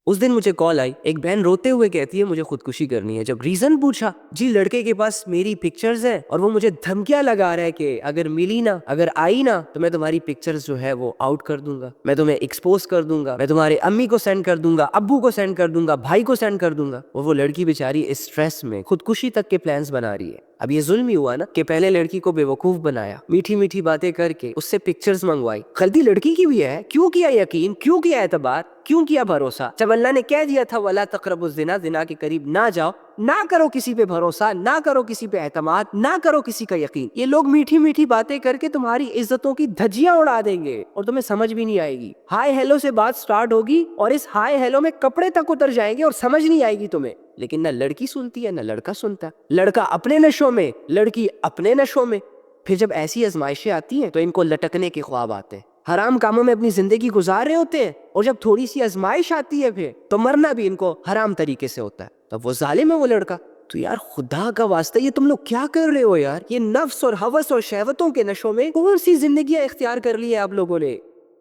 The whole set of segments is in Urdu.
اس دن مجھے کال آئی، ایک بہن روتے ہوئے کہتی ہے مجھے خودکشی کرنی ہے. جب ریزن پوچھا، جی لڑکے کے پاس میری پکچرز ہیں اور وہ مجھے دھمکیاں لگا رہا ہے کہ اگر ملی نا، اگر آئی نا تو میں تمہاری پکچرز جو ہے وہ آؤٹ کر دوں گا، میں تمہیں ایکسپوز کر دوں گا، میں تمہارے امی کو سینڈ کر دوں گا، ابو کو سینڈ کر دوں گا، بھائی کو سینڈ کر دوں گا. اور وہ لڑکی بیچاری اس اسٹریس میں خودکشی تک کے پلانز بنا رہی ہے. اب یہ ظلم ہی ہوا نا کہ پہلے لڑکی کو بے وقوف بنایا، میٹھی میٹھی باتیں کر کے اس سے پکچرز منگوائی. غلطی لڑکی کی بھی ہے. کیوں کیا یقین، کیوں کیا اعتبار، کیوں کیا بھروسہ؟ جب اللہ نے کہہ دیا تھا وَلَا تَقْرَبُوا الزِّنَا، زنا کے قریب نہ جاؤ، نہ کرو کسی پہ بھروسہ، نہ کرو کسی پہ اعتماد، نہ کرو کسی کا یقین. یہ لوگ میٹھی میٹھی باتیں کر کے تمہاری عزتوں کی دھجیاں اڑا دیں گے اور تمہیں سمجھ بھی نہیں آئے گی. ہائے ہیلو سے بات سٹارٹ ہوگی اور اس ہائے ہیلو میں کپڑے تک اتر جائیں گے اور سمجھ نہیں آئے گی تمہیں. لیکن نہ لڑکی سنتی ہے نہ لڑکا سنتا. لڑکا اپنے نشوں میں، لڑکی اپنے نشوں میں. پھر جب ایسی آزمائشیں آتی ہیں تو ان کو لٹکنے کے خواب آتے ہیں، حرام کاموں میں اپنی زندگی گزار رہے ہوتے ہیں، اور جب تھوڑی سی آزمائش آتی ہے پھر تو مرنا بھی ان کو حرام طریقے سے ہوتا ہے. تب وہ ظالم ہے وہ لڑکا. تو یار خدا کا واسطہ یہ تم لوگ کیا کر رہے ہو یار؟ یہ نفس اور ہوس اور شہوتوں کے نشوں میں کون سی زندگیاں اختیار کر لی ہے آپ لوگوں نے؟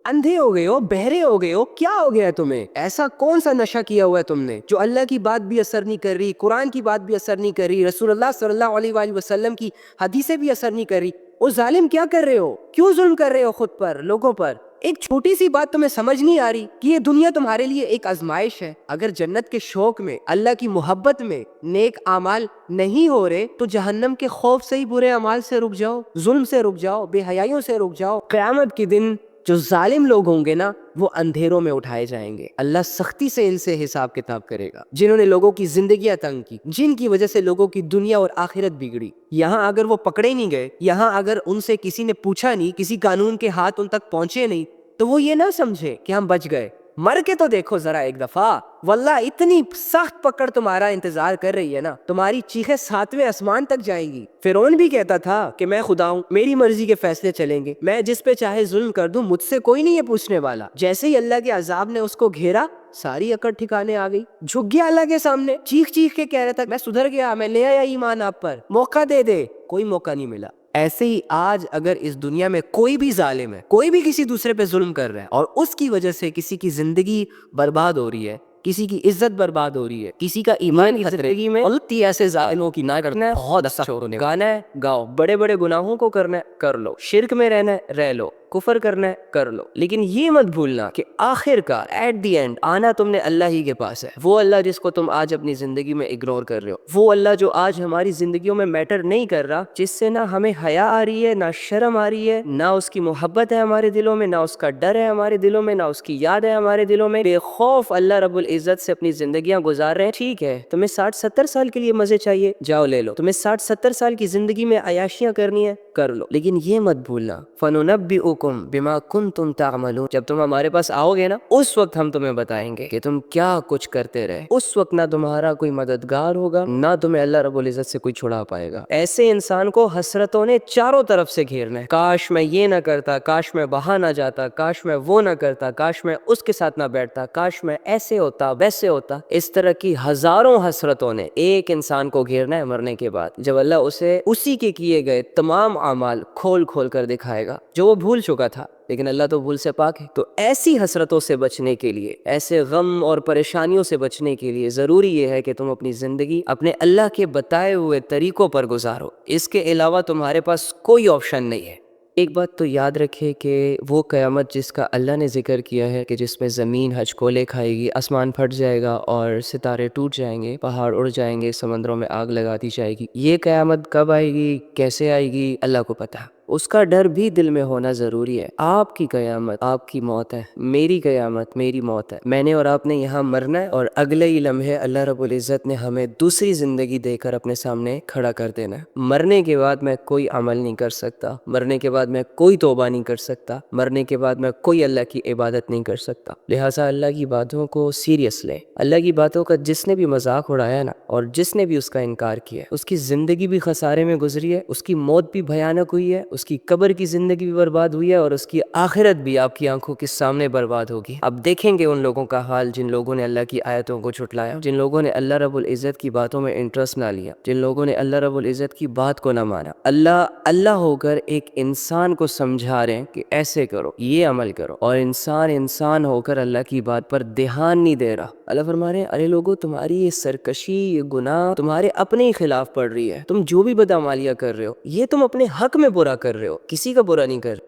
اندھے ہو گئے ہو، بہرے ہو گئے ہو، کیا ہو گیا ہے تمہیں؟ ایسا کون سا نشہ کیا ہوا ہے تم نے جو اللہ کی بات بھی اثر نہیں کر رہی، قرآن کی بات بھی اثر نہیں کر رہی، رسول اللہ صلی اللہ علیہ وآلہ وسلم کی حدیثیں بھی اثر نہیں کر رہی؟ وہ ظالم کیا کر رہے ہو؟ کیوں ظلم کر رہے ہو خود پر، لوگوں پر؟ ایک چھوٹی سی بات تمہیں سمجھ نہیں آ رہی کہ یہ دنیا تمہارے لیے ایک آزمائش ہے. اگر جنت کے شوق میں، اللہ کی محبت میں نیک اعمال نہیں ہو رہے تو جہنم کے خوف سے ہی برے اعمال سے رک جاؤ، ظلم سے رک جاؤ، بے حیائیوں سے رک جاؤ. قیامت کے دن جو ظالم لوگ ہوں گے نا وہ اندھیروں میں اٹھائے جائیں گے. اللہ سختی سے ان سے حساب کتاب کرے گا، جنہوں نے لوگوں کی زندگیاں تنگ کی، جن کی وجہ سے لوگوں کی دنیا اور آخرت بگڑی. یہاں اگر وہ پکڑے نہیں گئے، یہاں اگر ان سے کسی نے پوچھا نہیں، کسی قانون کے ہاتھ ان تک پہنچے نہیں، تو وہ یہ نہ سمجھے کہ ہم بچ گئے. مر کے تو دیکھو ذرا ایک دفعہ. واللہ اتنی سخت پکڑ تمہارا انتظار کر رہی ہے نا، تمہاری چیخیں ساتویں آسمان تک جائیں گی. فرعون بھی کہتا تھا کہ میں خدا ہوں، میری مرضی کے فیصلے چلیں گے، میں جس پہ چاہے ظلم کر دوں، مجھ سے کوئی نہیں ہے پوچھنے والا. جیسے ہی اللہ کے عذاب نے اس کو گھیرا، ساری اکڑ ٹھکانے آ گئی، جھک گیا اللہ کے سامنے، چیخ چیخ کے کہہ رہا تھا میں سدھر گیا، میں لے آیا ایمان آپ پر، موقع دے دے. کوئی موقع نہیں ملا. ایسے ہی آج اگر اس دنیا میں کوئی بھی ظالم ہے، کوئی بھی کسی دوسرے پہ ظلم کر رہا ہے اور اس کی وجہ سے کسی کی زندگی برباد ہو رہی ہے، کسی کی عزت برباد ہو رہی ہے، کسی کا ایمان کی زندگی میں غلطی، ایسے ظالموں کی نہ کرنا ہے. بہت اچھا شور ہونے گانا ہے گاؤ، بڑے بڑے گناہوں کو کرنا ہے کر لو، شرک میں رہنا ہے رہ لو، کفر کرنا ہے کر لو، لیکن یہ مت بھولنا کہ آخر کار ایٹ دی اینڈ آنا تم نے اللہ ہی کے پاس ہے. وہ اللہ جس کو تم آج اپنی زندگی میں اگنور کر رہے ہو، وہ اللہ جو آج ہماری زندگیوں میں میٹر نہیں کر رہا، جس سے نہ ہمیں حیا آ رہی ہے، نہ شرم آ رہی ہے، نہ اس کی محبت ہے ہمارے دلوں میں، نہ اس کا ڈر ہے ہمارے دلوں میں، نہ اس کی یاد ہے ہمارے دلوں میں. بے خوف اللہ رب العزت سے اپنی زندگیاں گزار رہے ہیں. ٹھیک ہے، تمہیں 60-70 سال کے لیے مزے چاہیے، جاؤ لے لو. تمہیں 60-70 سال کی زندگی میں عیاشیاں کرنی ہے کر لو، لیکن یہ مت بھولنا فَنُنَبِّئُكُم بِمَا كُنتُمْ تَعْمَلُونَ. جب تم ہمارے پاس آؤ گے نا، اس وقت ہم تمہیں بتائیں گے کہ تم کیا کچھ کرتے رہے. اس وقت نہ تمہارا کوئی مددگار ہوگا، نہ تمہیں اللہ رب العزت سے کوئی چھڑا پائے گا. ایسے انسان کو حسرتوں نے چاروں طرف سے گھیرنا ہے. کاش میں یہ نہ کرتا، کاش میں وہاں نہ جاتا، کاش میں وہ نہ کرتا، کاش میں اس کے ساتھ نہ بیٹھتا، کاش میں ایسے ہوتا ویسے ہوتا. اس طرح کی ہزاروں حسرتوں نے ایک انسان کو گھیرنا ہے مرنے کے بعد، جب اللہ اسے اسی کے کیے گئے تمام اعمال کھول کھول کر دکھائے گا جو وہ بھول چکا تھا. لیکن اللہ تو بھول سے پاک ہے. تو ایسی حسرتوں سے بچنے کے لیے، ایسے غم اور پریشانیوں سے بچنے کے لیے ضروری یہ ہے کہ تم اپنی زندگی اپنے اللہ کے بتائے ہوئے طریقوں پر گزارو. اس کے علاوہ تمہارے پاس کوئی آپشن نہیں ہے. ایک بات تو یاد رکھے کہ وہ قیامت جس کا اللہ نے ذکر کیا ہے کہ جس میں زمین ہچکولے کھائے گی، آسمان پھٹ جائے گا اور ستارے ٹوٹ جائیں گے، پہاڑ اڑ جائیں گے، سمندروں میں آگ لگا دی جائے گی، یہ قیامت کب آئے گی، کیسے آئے گی، اللہ کو پتہ. اس کا ڈر بھی دل میں ہونا ضروری ہے. آپ کی قیامت آپ کی موت ہے، میری قیامت میری موت ہے. میں نے اور آپ نے یہاں مرنا ہے اور اگلے ہی لمحے اللہ رب العزت نے ہمیں دوسری زندگی دے کر اپنے سامنے کھڑا کر دینا ہے. مرنے کے بعد میں کوئی عمل نہیں کر سکتا، مرنے کے بعد میں کوئی توبہ نہیں کر سکتا، مرنے کے بعد میں کوئی اللہ کی عبادت نہیں کر سکتا. لہٰذا اللہ کی باتوں کو سیریس لیں. اللہ کی باتوں کا جس نے بھی مذاق اڑایا نا، اور جس نے بھی اس کا انکار کیا، اس کی زندگی بھی خسارے میں گزری ہے، اس کی موت بھی بھیانک ہوئی ہے، اس کی قبر کی زندگی بھی برباد ہوئی ہے، اور اس کی آخرت بھی آپ کی آنکھوں کے سامنے برباد ہوگی. اب دیکھیں گے ان لوگوں کا حال جن لوگوں نے اللہ کی آیتوں کو جھٹلایا، جن لوگوں نے اللہ رب العزت کی باتوں میں انٹرسٹ نہ لیا، جن لوگوں نے اللہ رب العزت کی بات کو نہ مانا. اللہ اللہ ہو کر ایک انسان کو سمجھا رہے ہیں کہ ایسے کرو، یہ عمل کرو، اور انسان ہو کر اللہ کی بات پر دھیان نہیں دے رہا. اللہ فرما رہے ہیں ارے لوگو تمہاری یہ سرکشی، یہ گناہ تمہارے اپنے ہی خلاف پڑ رہی ہے. تم جو بھی بدعمالیاں کر رہے ہو یہ تم اپنے حق میں برا کر رہے ہو، کسی کا برا نہیں کر.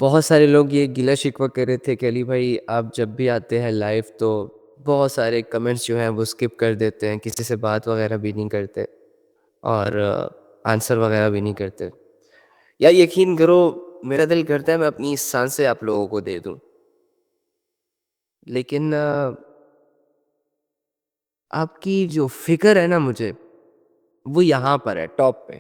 بہت سارے لوگ یہ گلہ شکوہ کر رہے تھے کہ علی بھائی آپ جب بھی آتے ہیں لائیو تو بہت سارے کمنٹس جو ہیں وہ اسکپ کر دیتے ہیں، کسی سے بات وغیرہ بھی نہیں کرتے اور آنسر وغیرہ بھی نہیں کرتے. یا یقین کرو میرا دل کرتا ہے میں اپنی سانسیں آپ لوگوں کو دے دوں، لیکن آپ کی جو فکر ہے نا مجھے وہ یہاں پر ہے ٹاپ پہ.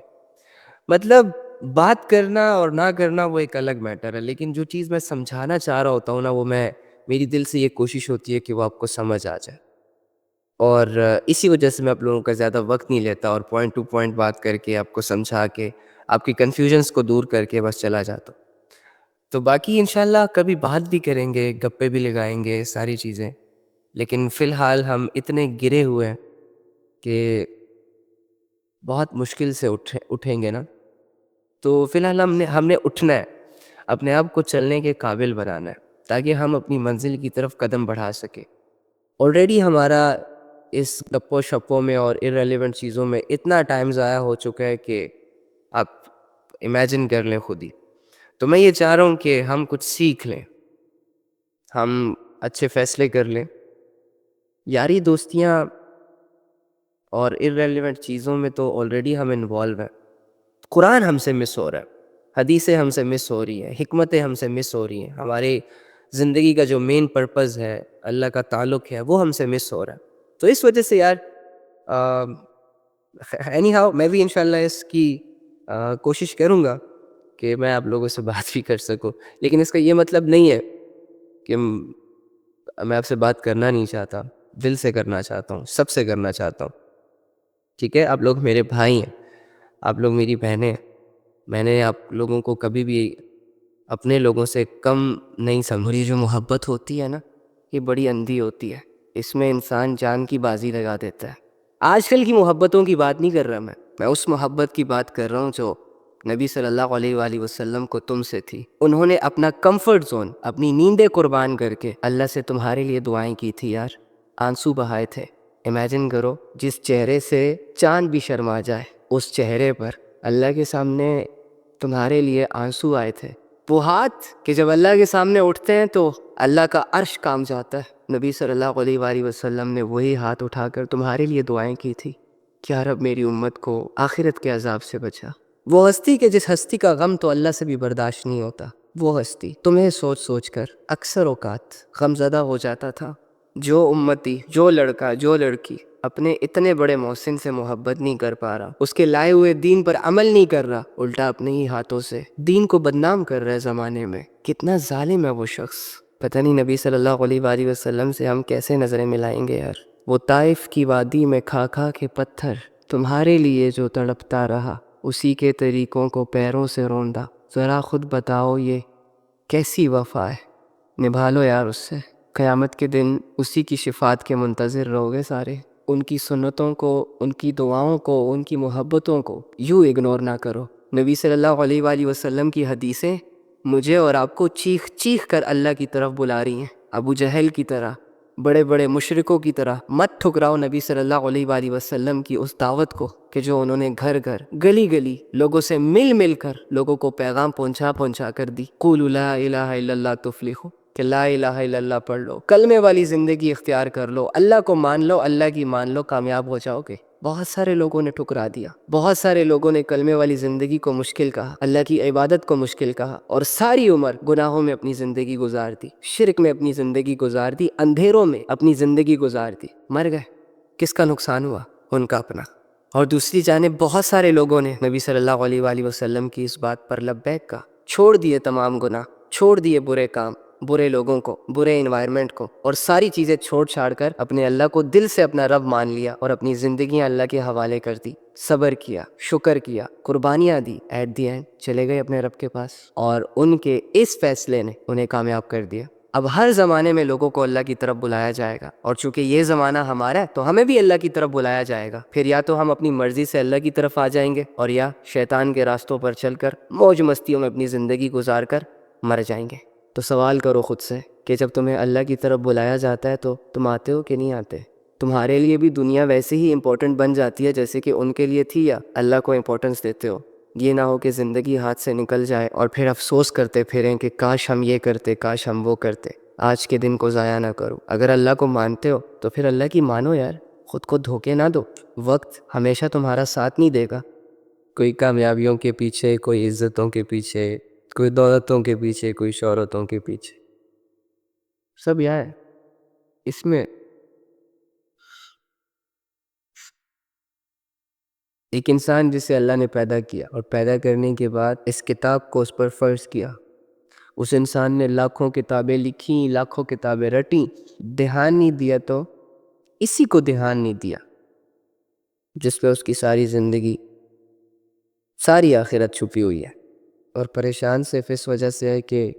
مطلب بات کرنا اور نہ کرنا وہ ایک الگ میٹر ہے، لیکن جو چیز میں سمجھانا چاہ رہا ہوتا ہوں نا وہ میری دل سے یہ کوشش ہوتی ہے کہ وہ آپ کو سمجھ آ جائے. اور اسی وجہ سے میں آپ لوگوں کا زیادہ وقت نہیں لیتا اور پوائنٹ ٹو پوائنٹ بات کر کے آپ کو سمجھا کے آپ کی کنفیوژنس کو دور کر کے بس چلا جاتا ہوں. تو باقی انشاءاللہ کبھی بات بھی کریں گے، گپے بھی لگائیں گے، ساری چیزیں. لیکن فی الحال ہم اتنے گرے ہوئے ہیں کہ بہت مشکل سے اٹھیں گے نا. تو فی الحال ہم نے اٹھنا ہے، اپنے آپ کو چلنے کے قابل بنانا ہے تاکہ ہم اپنی منزل کی طرف قدم بڑھا سکیں. آلریڈی ہمارا اس گپوں شپوں میں اور irrelevant چیزوں میں اتنا ٹائم ضائع ہو چکا ہے کہ آپ امیجن کر لیں خود ہی. تو میں یہ چاہ رہا ہوں کہ ہم کچھ سیکھ لیں، ہم اچھے فیصلے کر لیں. یاری دوستیاں اور irrelevant چیزوں میں تو آلریڈی ہم انوالو ہیں. قرآن ہم سے مس ہو رہا ہے، حدیثیں ہم سے مس ہو رہی ہیں، حکمتیں ہم سے مس ہو رہی ہیں. ہمارے زندگی کا جو مین پرپز ہے، اللہ کا تعلق ہے، وہ ہم سے مس ہو رہا ہے. تو اس وجہ سے یار اینی ہاؤ میں بھی انشاءاللہ اس کی کوشش کروں گا کہ میں آپ لوگوں سے بات بھی کر سکوں. لیکن اس کا یہ مطلب نہیں ہے کہ میں آپ سے بات کرنا نہیں چاہتا، دل سے کرنا چاہتا ہوں، سب سے کرنا چاہتا ہوں. ٹھیک ہے، آپ لوگ میرے بھائی ہیں، آپ لوگ میری بہنیں ہیں. میں نے آپ لوگوں کو کبھی بھی اپنے لوگوں سے کم نہیں سمجھا. یہ جو محبت ہوتی ہے نا یہ بڑی اندھی ہوتی ہے، اس میں انسان جان کی بازی لگا دیتا ہے. آج کل کی محبتوں کی بات نہیں کر رہا میں اس محبت کی بات کر رہا ہوں جو نبی صلی اللہ علیہ وآلہ وسلم کو تم سے تھی. انہوں نے اپنا کمفرٹ زون، اپنی نیندیں قربان کر کے اللہ سے تمہارے لیے دعائیں کی تھی یار، آنسو بہائے تھے. امیجن کرو جس چہرے سے چاند بھی شرما جائے اس چہرے پر اللہ کے سامنے تمہارے لیے آنسو آئے تھے. وہ ہاتھ کہ جب اللہ کے سامنے اٹھتے ہیں تو اللہ کا عرش کانپ جاتا ہے. نبی صلی اللہ علیہ وآلہ وسلم نے وہی ہاتھ اٹھا کر تمہارے لیے دعائیں کی تھی کہ رب میری امت کو آخرت کے عذاب سے بچا. وہ ہستی کہ جس ہستی کا غم تو اللہ سے بھی برداشت نہیں ہوتا، وہ ہستی تمہیں سوچ سوچ کر اکثر اوقات غم زدہ ہو جاتا تھا. جو امتی، جو لڑکا، جو لڑکی اپنے اتنے بڑے محسن سے محبت نہیں کر پا رہا، اس کے لائے ہوئے دین پر عمل نہیں کر رہا، الٹا اپنے ہی ہاتھوں سے دین کو بدنام کر رہا ہے زمانے میں، کتنا ظالم ہے وہ شخص. پتہ نہیں نبی صلی اللہ علیہ وآلہ وسلم سے ہم کیسے نظریں ملائیں گے یار. وہ طائف کی وادی میں کھا کھا کے پتھر تمہارے لیے جو تڑپتا رہا، اسی کے طریقوں کو پیروں سے روندا. ذرا خود بتاؤ یہ کیسی وفا ہے، نبھا لو یار اس سے. قیامت کے دن اسی کی شفاعت کے منتظر رہو گے سارے. ان کی سنتوں کو، ان کی دعاؤں کو، ان کی محبتوں کو یوں اگنور نہ کرو. نبی صلی اللہ علیہ وآلہ وسلم کی حدیثیں مجھے اور آپ کو چیخ چیخ کر اللہ کی طرف بلا رہی ہیں. ابو جہل کی طرح، بڑے بڑے مشرکوں کی طرح مت ٹھکراؤ نبی صلی اللہ علیہ وآلہ وسلم کی اس دعوت کو کہ جو انہوں نے گھر گھر، گلی گلی لوگوں سے مل مل کر لوگوں کو پیغام پہنچا کر دی. قولوا لا الہ الا اللہ تفلحوا، کہ لا الہ الا اللہ پڑھ لو، کلمے والی زندگی اختیار کر لو، اللہ کو مان لو، اللہ کی مان لو، کامیاب ہو جاؤ گے. بہت سارے لوگوں نے ٹھکرا دیا، بہت سارے لوگوں نے کلمے والی زندگی کو مشکل کہا، اللہ کی عبادت کو مشکل کہا، اور ساری عمر گناہوں میں اپنی زندگی گزار دی، شرک میں اپنی زندگی گزار دی، اندھیروں میں اپنی زندگی گزار دی، مر گئے. کس کا نقصان ہوا؟ ان کا اپنا. اور دوسری جانب بہت سارے لوگوں نے نبی صلی اللہ علیہ وآلہ وسلم کی اس بات پر لبیک کہا، چھوڑ دیے تمام گناہ، چھوڑ دیے برے کام، برے لوگوں کو، برے انوائرمنٹ کو، اور ساری چیزیں چھوڑ چھاڑ کر اپنے اللہ کو دل سے اپنا رب مان لیا اور اپنی زندگیاں اللہ کے حوالے کر دی. صبر کیا، شکر کیا، قربانیاں دی، ایٹ دی اینڈ چلے گئے اپنے رب کے پاس. اور ان کے اس فیصلے نے انہیں کامیاب کر دیا. اب ہر زمانے میں لوگوں کو اللہ کی طرف بلایا جائے گا، اور چونکہ یہ زمانہ ہمارا ہے تو ہمیں بھی اللہ کی طرف بلایا جائے گا. پھر یا تو ہم اپنی مرضی سے اللہ کی طرف آ جائیں گے، اور یا شیطان کے راستوں پر چل کر موج مستیوں میں اپنی زندگی گزار کر مر جائیں گے. تو سوال کرو خود سے کہ جب تمہیں اللہ کی طرف بلایا جاتا ہے تو تم آتے ہو کہ نہیں آتے؟ تمہارے لیے بھی دنیا ویسے ہی امپورٹنٹ بن جاتی ہے جیسے کہ ان کے لیے تھی، یا اللہ کو امپورٹنس دیتے ہو؟ یہ نہ ہو کہ زندگی ہاتھ سے نکل جائے اور پھر افسوس کرتے پھریں کہ کاش ہم یہ کرتے، کاش ہم وہ کرتے۔ آج کے دن کو ضائع نہ کرو۔ اگر اللہ کو مانتے ہو تو پھر اللہ کی مانو یار، خود کو دھوکے نہ دو۔ وقت ہمیشہ تمہارا ساتھ نہیں دے گا۔ کوئی کامیابیوں کے پیچھے، کوئی عزتوں کے پیچھے، کوئی دولتوں کے پیچھے، کوئی شہرتوں کے پیچھے، سب یہاں ہے اس میں۔ ایک انسان جسے اللہ نے پیدا کیا اور پیدا کرنے کے بعد اس کتاب کو اس پر فرض کیا، اس انسان نے لاکھوں کتابیں لکھیں، لاکھوں کتابیں رٹیں، دھیان نہیں دیا تو اسی کو دھیان نہیں دیا جس پہ اس کی ساری زندگی، ساری آخرت چھپی ہوئی ہے۔ اور پریشان صرف اس وجہ سے ہے کہ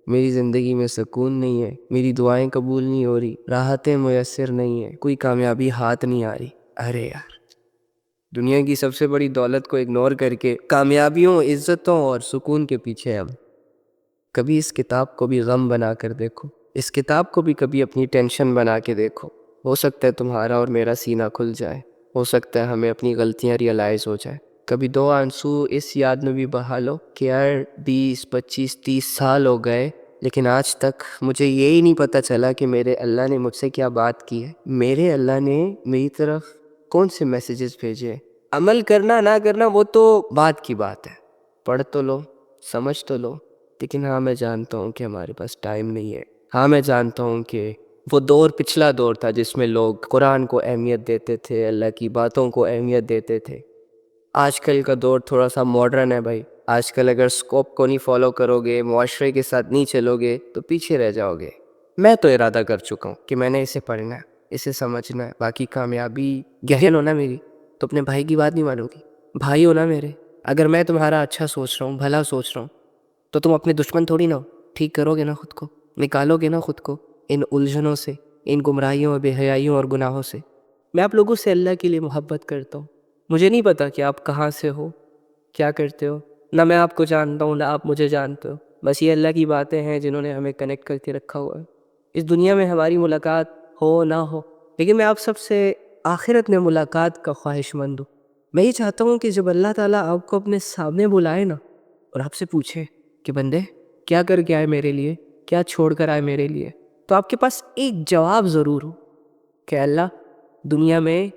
میری زندگی میں سکون نہیں ہے، میری دعائیں قبول نہیں ہو رہی، راحتیں میسر نہیں ہیں، کوئی کامیابی ہاتھ نہیں آ رہی۔ ارے یار، دنیا کی سب سے بڑی دولت کو اگنور کر کے کامیابیوں، عزتوں اور سکون کے پیچھے ہم۔ کبھی اس کتاب کو بھی غم بنا کر دیکھو، اس کتاب کو بھی کبھی اپنی ٹینشن بنا کے دیکھو۔ ہو سکتا ہے تمہارا اور میرا سینہ کھل جائے، ہو سکتا ہے ہمیں اپنی غلطیاں ریئلائز ہو جائے۔ کبھی دو آنسو اس یاد میں بھی بہا لو کہ یار 20 25 30 سال ہو گئے لیکن آج تک مجھے یہی نہیں پتہ چلا کہ میرے اللہ نے مجھ سے کیا بات کی ہے، میرے اللہ نے میری طرف کون سے میسیجز بھیجے۔ عمل کرنا نہ کرنا وہ تو بات کی بات ہے، پڑھ تو لو، سمجھ تو لو، لیکن ہاں میں جانتا ہوں کہ ہمارے پاس ٹائم نہیں ہے۔ ہاں میں جانتا ہوں کہ وہ دور پچھلا دور تھا جس میں لوگ قرآن کو اہمیت دیتے تھے، اللہ کی باتوں کو اہمیت دیتے تھے۔ آج کل کا دور تھوڑا سا ماڈرن ہے بھائی، آج کل اگر سکوپ کو نہیں فالو کرو گے، معاشرے کے ساتھ نہیں چلو گے تو پیچھے رہ جاؤ گے۔ میں تو ارادہ کر چکا ہوں کہ میں نے اسے پڑھنا ہے، اسے سمجھنا ہے، باقی کامیابی گہل ہونا میری تو اپنے بھائی کی بات نہیں مانو گی۔ بھائی ہونا میرے، اگر میں تمہارا اچھا سوچ رہا ہوں، بھلا سوچ رہا ہوں، تو تم اپنے دشمن تھوڑی نہ ہو۔ ٹھیک کرو گے نا خود کو، نکالو گے نا خود کو ان الجھنوں سے، ان گمراہیوں اور بے حیائیوں اور گناہوں سے۔ میں آپ لوگوں سے اللہ کے لیے محبت کرتا ہوں۔ مجھے نہیں پتا کہ آپ کہاں سے ہو، کیا کرتے ہو، نہ میں آپ کو جانتا ہوں نہ آپ مجھے جانتے ہو، بس یہ اللہ کی باتیں ہیں جنہوں نے ہمیں کنیکٹ کر کے رکھا ہوا ہے۔ اس دنیا میں ہماری ملاقات ہو نہ ہو، لیکن میں آپ سب سے آخرت میں ملاقات کا خواہش مند ہوں۔ میں یہ چاہتا ہوں کہ جب اللہ تعالیٰ آپ کو اپنے سامنے بلائے نا اور آپ سے پوچھے کہ بندے کیا کر کے آئے میرے لیے، کیا چھوڑ کر آئے میرے لیے، تو آپ کے پاس ایک جواب ضرور ہو کہ اللہ، دنیا میں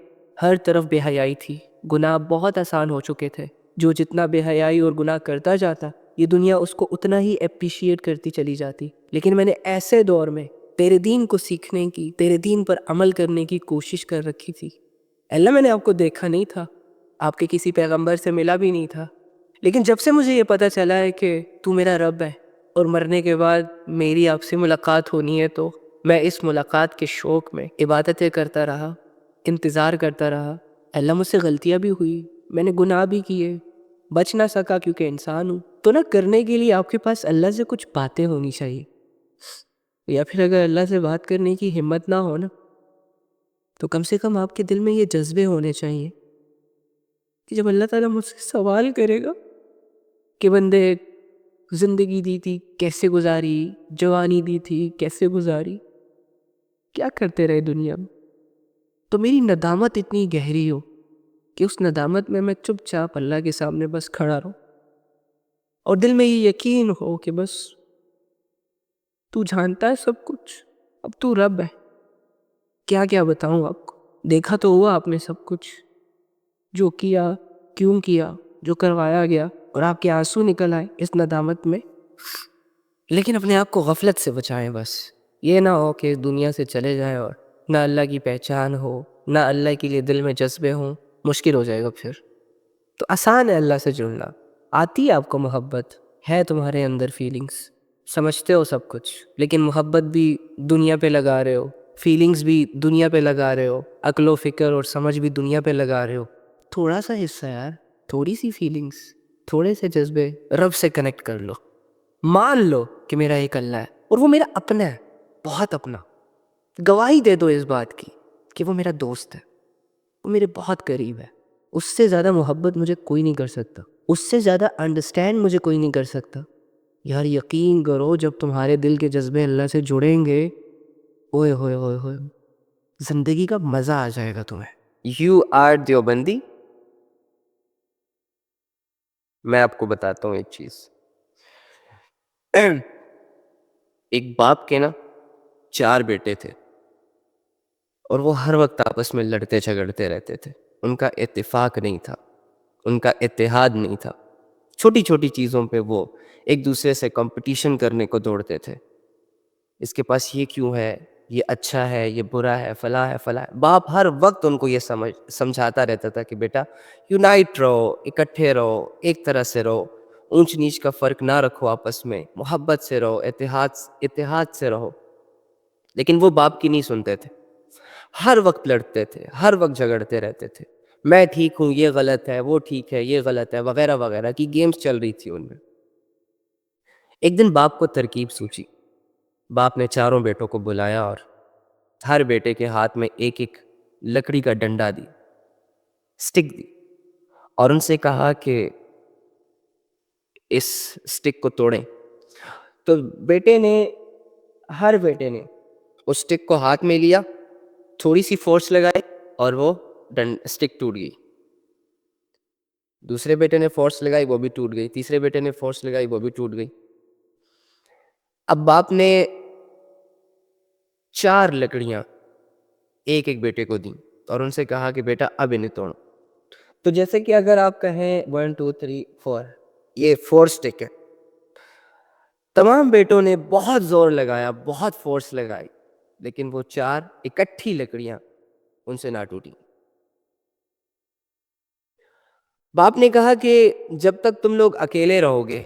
ہر طرف بے حیائی تھی، گناہ بہت آسان ہو چکے تھے، جو جتنا بے حیائی اور گناہ کرتا جاتا یہ دنیا اس کو اتنا ہی اپریشیٹ کرتی چلی جاتی، لیکن میں نے ایسے دور میں تیرے دین کو سیکھنے کی، تیرے دین پر عمل کرنے کی کوشش کر رکھی تھی۔ اللہ میں نے آپ کو دیکھا نہیں تھا، آپ کے کسی پیغمبر سے ملا بھی نہیں تھا، لیکن جب سے مجھے یہ پتہ چلا ہے کہ تو میرا رب ہے اور مرنے کے بعد میری آپ سے ملاقات ہونی ہے، تو میں اس ملاقات کے شوق میں عبادتیں کرتا رہا، انتظار کرتا رہا۔ اللہ مجھ سے غلطیاں بھی ہوئی، میں نے گناہ بھی کیے، بچ نہ سکا کیونکہ انسان ہوں، تو نہ کرنے کے لیے آپ کے پاس اللہ سے کچھ باتیں ہونی چاہیے، یا پھر اگر اللہ سے بات کرنے کی ہمت نہ ہو نا تو کم سے کم آپ کے دل میں یہ جذبے ہونے چاہیے کہ جب اللہ تعالیٰ مجھ سے سوال کرے گا کہ بندے زندگی دی تھی کیسے گزاری، جوانی دی تھی کیسے گزاری، کیا کرتے رہے دنیا میں، تو میری ندامت اتنی گہری ہو کہ اس ندامت میں چپ چاپ اللہ کے سامنے بس کھڑا رہوں اور دل میں یہ یقین ہو کہ بس تو جانتا ہے سب کچھ، اب تو رب ہے۔ کیا کیا بتاؤں آپ کو، دیکھا تو ہوا آپ نے سب کچھ، جو کیا، کیوں کیا، جو کروایا گیا، اور آپ کے آنسو نکل آئے اس ندامت میں۔ لیکن اپنے آپ کو غفلت سے بچائیں، بس یہ نہ ہو کہ اس دنیا سے چلے جائیں اور نہ اللہ کی پہچان ہو، نہ اللہ کے لیے دل میں جذبے ہوں، مشکل ہو جائے گا پھر۔ تو آسان ہے اللہ سے جڑنا، آتی ہے آپ کو محبت، ہے تمہارے اندر فیلنگز، سمجھتے ہو سب کچھ، لیکن محبت بھی دنیا پہ لگا رہے ہو، فیلنگز بھی دنیا پہ لگا رہے ہو، عقل و فکر اور سمجھ بھی دنیا پہ لگا رہے ہو۔ تھوڑا سا حصہ یار، تھوڑی سی فیلنگز، تھوڑے سے جذبے رب سے کنیکٹ کر لو، مان لو کہ میرا ایک اللہ ہے اور وہ میرا اپنا ہے، بہت اپنا۔ گواہی دے دو اس بات کی کہ وہ میرا دوست ہے، وہ میرے بہت قریب ہے، اس سے زیادہ محبت مجھے کوئی نہیں کر سکتا، اس سے زیادہ انڈرسٹینڈ مجھے کوئی نہیں کر سکتا، یار یقین کرو جب تمہارے دل کے جذبے اللہ سے جڑیں گے، اوئے ہوئے ہوئے ہوئے، زندگی کا مزہ آ جائے گا تمہیں. You are Deobandi. میں آپ کو بتاتا ہوں ایک چیز. ایک باپ کے نا 4 بیٹے تھے اور وہ ہر وقت آپس میں لڑتے جھگڑتے رہتے تھے. ان کا اتفاق نہیں تھا، ان کا اتحاد نہیں تھا. چھوٹی چھوٹی چیزوں پہ وہ ایک دوسرے سے کمپٹیشن کرنے کو دوڑتے تھے. اس کے پاس یہ کیوں ہے، یہ اچھا ہے، یہ برا ہے، فلاں ہے فلاں ہے. باپ ہر وقت ان کو یہ سمجھاتا رہتا تھا کہ بیٹا یونائٹ رہو، اکٹھے رہو، ایک طرح سے رہو، اونچ نیچ کا فرق نہ رکھو، آپس میں محبت سے رہو، اتحاد سے رہو. لیکن وہ باپ کی نہیں سنتے تھے، ہر وقت لڑتے تھے، ہر وقت جھگڑتے رہتے تھے. میں ٹھیک ہوں، یہ غلط ہے، وہ ٹھیک ہے، یہ غلط ہے، وغیرہ وغیرہ کی گیمز چل رہی تھی ان میں. ایک دن باپ کو ترکیب سوچی. باپ نے 4 بیٹوں کو بلایا اور ہر بیٹے کے ہاتھ میں ایک ایک لکڑی کا ڈنڈا دی، سٹک دی، اور ان سے کہا کہ اس سٹک کو توڑیں. تو ہر بیٹے نے اس سٹک کو ہاتھ میں لیا، تھوڑی سی فورس لگائی اور وہ سٹک ٹوٹ گئی. دوسرے بیٹے نے فورس لگائی، وہ بھی ٹوٹ گئی. تیسرے بیٹے نے فورس لگائی، وہ بھی ٹوٹ گئی. اب باپ نے 4 لکڑیاں ایک ایک بیٹے کو دیں اور ان سے کہا کہ بیٹا اب انہیں توڑو. تو جیسے کہ اگر آپ کہیں 1 2 3 4، یہ 4 سٹک ہے. تمام بیٹوں نے بہت زور لگایا، بہت فورس لگائی، لیکن وہ 4 اکٹھی لکڑیاں ان سے نہ ٹوٹی. باپ نے کہا کہ جب تک تم لوگ اکیلے رہو گے،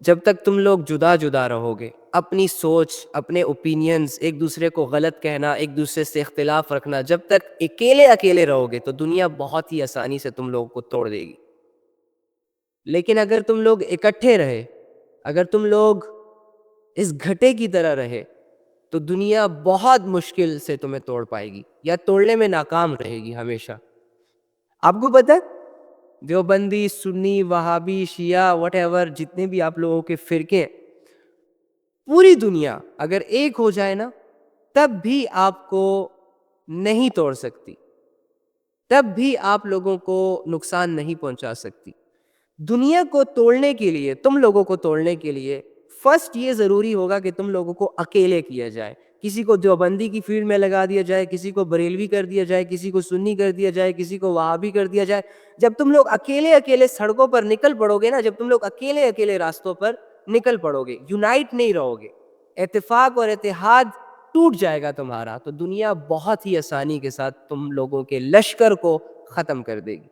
جب تک تم لوگ جدا جدا رہو گے، اپنی سوچ، اپنے اوپینینز، ایک دوسرے کو غلط کہنا، ایک دوسرے سے اختلاف رکھنا، جب تک اکیلے رہو گے تو دنیا بہت ہی آسانی سے تم لوگوں کو توڑ دے گی. لیکن اگر تم لوگ اکٹھے رہے، اگر تم لوگ اس گھٹے کی طرح رہے، تو دنیا بہت مشکل سے تمہیں توڑ پائے گی یا توڑنے میں ناکام رہے گی ہمیشہ. آپ کو پتہ ہے دیوبندی، سنی، وہابی، شیعہ، وٹ ایور، جتنے بھی آپ لوگوں کے فرقے ہیں، پوری دنیا اگر ایک ہو جائے نا تب بھی آپ کو نہیں توڑ سکتی، تب بھی آپ لوگوں کو نقصان نہیں پہنچا سکتی. دنیا کو توڑنے کے لیے، تم لوگوں کو توڑنے کے لیے فرسٹ یہ ضروری ہوگا کہ تم لوگوں کو اکیلے کیا جائے. کسی کو دیوبندی کی فیلڈ میں لگا دیا جائے، کسی کو بریلوی کر دیا جائے، کسی کو سنی کر دیا جائے، کسی کو وہابی کر دیا جائے. جب تم لوگ اکیلے سڑکوں پر نکل پڑو گے نا، جب تم لوگ اکیلے راستوں پر نکل پڑو گے، یونائٹ نہیں رہو گے، اتفاق اور اتحاد ٹوٹ جائے گا تمہارا، تو دنیا بہت ہی آسانی کے ساتھ تم لوگوں کے لشکر کو ختم کر دے گی.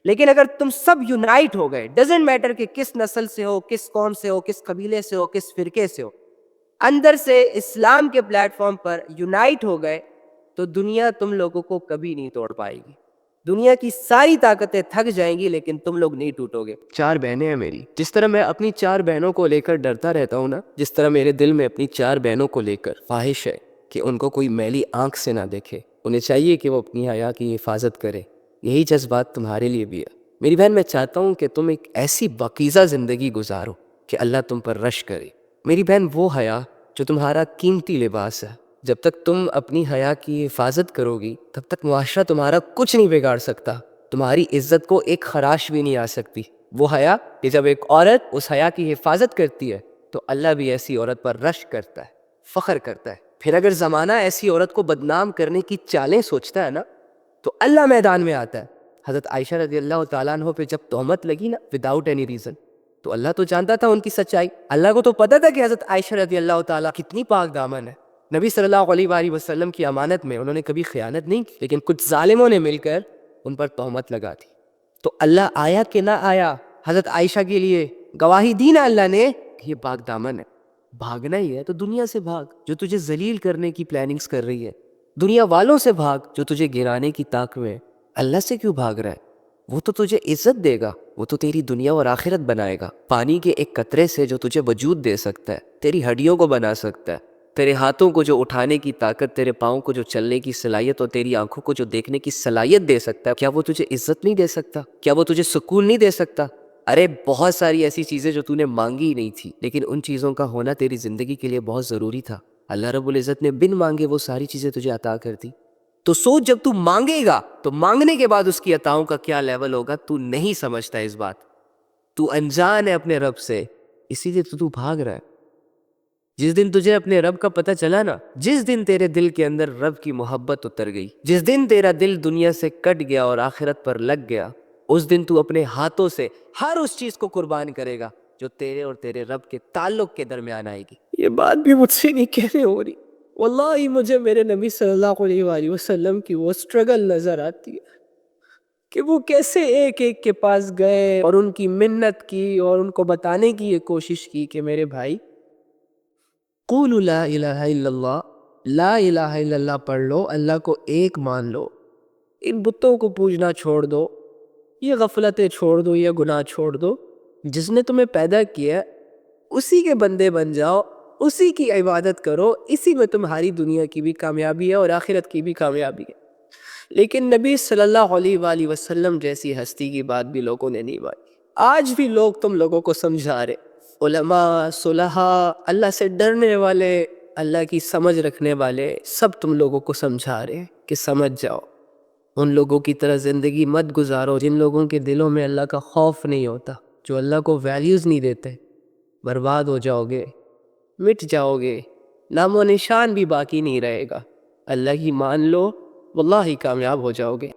لیکن اگر تم سب یونائٹ ہو گئے، ڈزنٹ میٹر کہ کس نسل سے ہو، کس قوم سے ہو، کس قبیلے سے ہو، کس فرقے سے ہو، اندر سے اسلام کے پلیٹ فارم پر یونائٹ ہو گئے، تو دنیا تم لوگوں کو کبھی نہیں توڑ پائے گی. دنیا کی ساری طاقتیں تھک جائیں گی لیکن تم لوگ نہیں ٹوٹو گے. 4 بہنیں ہیں میری. جس طرح میں اپنی 4 بہنوں کو لے کر ڈرتا رہتا ہوں نا، جس طرح میرے دل میں اپنی 4 بہنوں کو لے کر خواہش ہے کہ ان کو کوئی میلی آنکھ سے نہ دیکھے، انہیں چاہیے کہ وہ اپنی حیا کی حفاظت کرے. یہی جذبات تمہارے لیے بھی ہے. میری بہن، میں چاہتا ہوں کہ تم ایک ایسی پاکیزہ زندگی گزارو کہ اللہ تم پر رشک کرے. میری بہن، وہ حیا جو تمہارا قیمتی لباس ہے، جب تک تم اپنی حیا کی حفاظت کرو گی تب تک معاشرہ تمہارا کچھ نہیں بگاڑ سکتا. تمہاری عزت کو ایک خراش بھی نہیں آ سکتی. وہ حیا کہ جب ایک عورت اس حیا کی حفاظت کرتی ہے تو اللہ بھی ایسی عورت پر رشک کرتا ہے، فخر کرتا ہے. پھر اگر زمانہ ایسی عورت کو بدنام کرنے کی چالیں سوچتا ہے نا تو اللہ میدان میں آتا ہے. حضرت عائشہ رضی اللہ تعالیٰ عنہ پہ جب تہمت لگی نا وداؤٹ اینی ریزن، تو اللہ تو جانتا تھا ان کی سچائی. اللہ کو تو پتا تھا کہ حضرت عائشہ رضی اللہ تعالیٰ کتنی پاک دامن ہے. نبی صلی اللہ علیہ وآلہ وسلم کی امانت میں انہوں نے کبھی خیانت نہیں کی، لیکن کچھ ظالموں نے مل کر ان پر تہمت لگا دی. تو اللہ آیا کہ نہ آیا حضرت عائشہ کے لیے گواہی دی نا اللہ نے کہ یہ پاک دامن ہے. بھاگنا ہی ہے تو دنیا سے بھاگ جو تجھے ذلیل کرنے کی پلاننگز کر رہی ہے. دنیا والوں سے بھاگ جو تجھے گرانے کی طاق میں. اللہ سے کیوں بھاگ رہا ہے؟ وہ تو تجھے عزت دے گا، وہ تو تیری دنیا اور آخرت بنائے گا. پانی کے ایک قطرے سے جو تجھے وجود دے سکتا ہے، تیری ہڈیوں کو بنا سکتا ہے، تیرے ہاتھوں کو جو اٹھانے کی طاقت، تیرے پاؤں کو جو چلنے کی صلاحیت اور تیری آنکھوں کو جو دیکھنے کی صلاحیت دے سکتا ہے، کیا وہ تجھے عزت نہیں دے سکتا؟ کیا وہ تجھے سکون نہیں دے سکتا؟ ارے بہت ساری ایسی چیزیں جو تو نے مانگی ہی نہیں تھی، لیکن ان چیزوں کا ہونا تیری زندگی کے لیے بہت ضروری تھا. اللہ رب العزت نے بن مانگے وہ ساری چیزیں تجھے عطا کر دی. تو سوچ جب تو مانگے گا تو مانگنے کے بعد اس کی عطاؤں کا کیا لیول ہوگا. تو نہیں سمجھتا اس بات، تو انجان ہے اپنے رب سے، اسی لیے تو بھاگ رہا ہے. جس دن تجھے اپنے رب کا پتہ چلا نا، جس دن تیرے دل کے اندر رب کی محبت اتر گئی، جس دن تیرا دل دنیا سے کٹ گیا اور آخرت پر لگ گیا، اس دن تو اپنے ہاتھوں سے ہر اس چیز کو قربان کرے گا جو تیرے اور تیرے رب کے تعلق کے درمیان آئے گی. یہ بات بھی مجھ سے نہیں کہنے ہو رہی، واللہ مجھے میرے نبی صلی اللہ علیہ وآلہ وسلم کی وہ سٹرگل نظر آتی ہے کہ وہ کیسے ایک ایک کے پاس گئے اور ان کی منت کی اور ان کو بتانے کی یہ کوشش کی کہ میرے بھائی قولوا لا الہ الا اللہ، لا الہ الا اللہ پڑھ لو، اللہ کو ایک مان لو، ان بتوں کو پوجنا چھوڑ دو، یہ غفلتیں چھوڑ دو، یہ گناہ چھوڑ دو. جس نے تمہیں پیدا کیا اسی کے بندے بن جاؤ، اسی کی عبادت کرو، اسی میں تمہاری دنیا کی بھی کامیابی ہے اور آخرت کی بھی کامیابی ہے. لیکن نبی صلی اللہ علیہ وآلہ وسلم جیسی ہستی کی بات بھی لوگوں نے نہیں مانی. آج بھی لوگ تم لوگوں کو سمجھا رہے، علماء، صلحاء، اللہ سے ڈرنے والے، اللہ کی سمجھ رکھنے والے، سب تم لوگوں کو سمجھا رہے ہیں کہ سمجھ جاؤ. ان لوگوں کی طرح زندگی مت گزارو جن لوگوں کے دلوں میں اللہ کا خوف نہیں ہوتا، جو اللہ کو ویلیوز نہیں دیتے. برباد ہو جاؤ گے، مٹ جاؤ گے، نام و نشان بھی باقی نہیں رہے گا. اللہ کی مان لو، واللہ کامیاب ہو جاؤ گے.